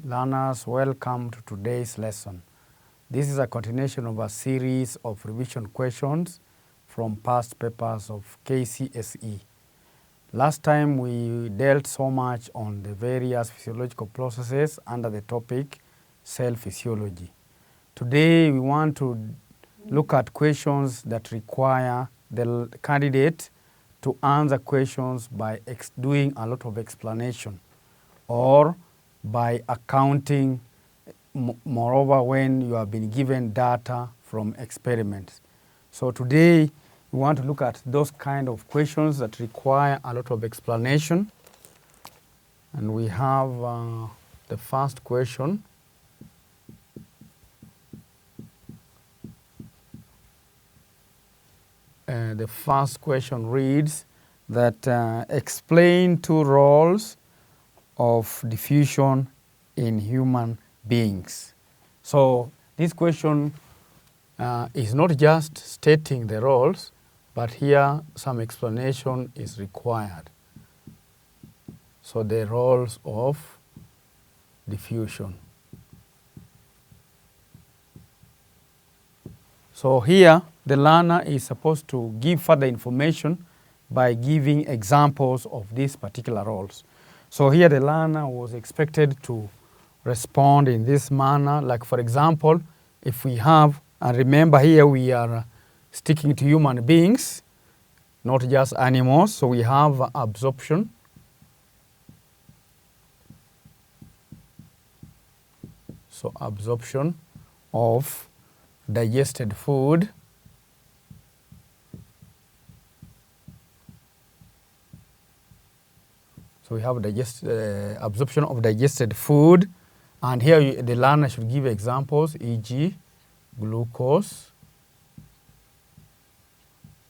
Learners, welcome to today's lesson. This is a continuation of a series of revision questions from past papers of KCSE. Last time we dealt so much on the various physiological processes under the topic cell physiology. Today we want to look at questions that require the candidate to answer questions by doing a lot of explanation or by accounting, moreover when you have been given data from experiments. So today we want to look at those kind of questions that require a lot of explanation. And we have the first question. The first question reads that explain two roles of diffusion in human beings. So this question is not just stating the roles, but here some explanation is required. So the roles of diffusion. So here the learner is supposed to give further information by giving examples of these particular roles. So here the learner was expected to respond in this manner. Like for example, if we have, and remember here we are sticking to human beings, not just animals. So we have absorption. So absorption of digested food. So we have absorption of digested food, and here the learner should give examples, e.g. glucose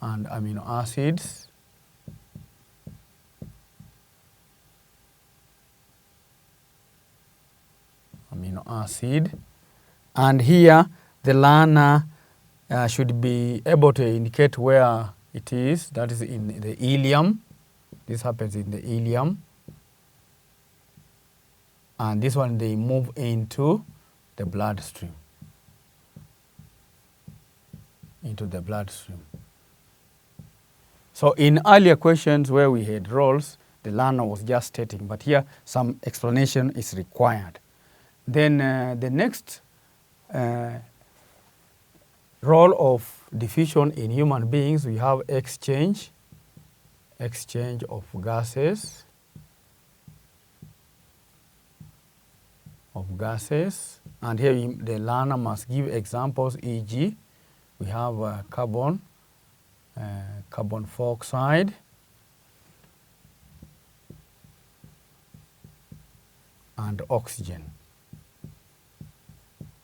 and amino acids. Amino acid. And here the learner should be able to indicate where it is, that is in the ileum. This happens in the ileum. And this one they move into the bloodstream. Into the bloodstream. So in earlier questions where we had roles, the learner was just stating, but here some explanation is required. Then the next role of diffusion in human beings, we have exchange of gases. And here the learner must give examples, e.g. we have carbon dioxide, and oxygen.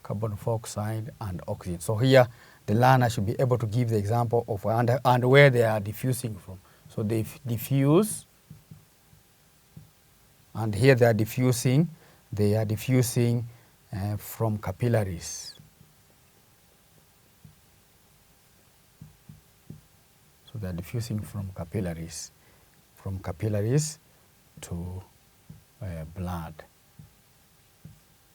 Carbon dioxide and oxygen. So here the learner should be able to give the example of and where they are diffusing from. So they diffuse, and here they are diffusing from capillaries. So they are diffusing from capillaries to blood,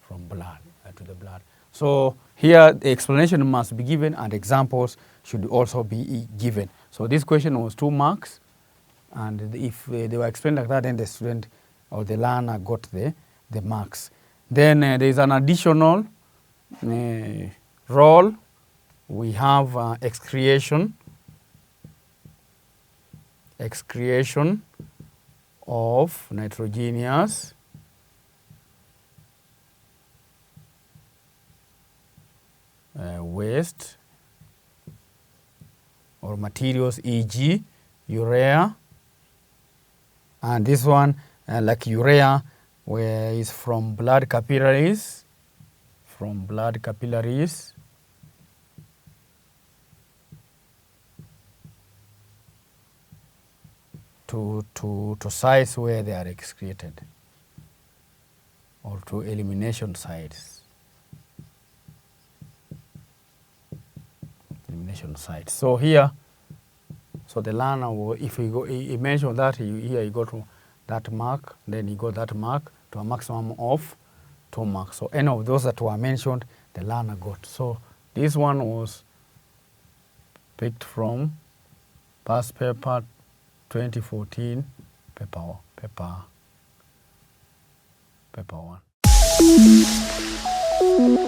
from blood to the blood. So here the explanation must be given and examples should also be given. So this question was 2 marks, and if they were explained like that, then the student or the learner got the marks. Then there is an additional role. We have excretion of nitrogenous waste or materials, e.g. urea. And this one, like urea, where is from blood capillaries, to sites where they are excreted, or to elimination sites. So here, so the learner will, if he mentioned that, here he got that mark, then he got that mark to a maximum of 2 marks. So any of those that were mentioned, the learner got. So this one was picked from past paper 2014, paper 1.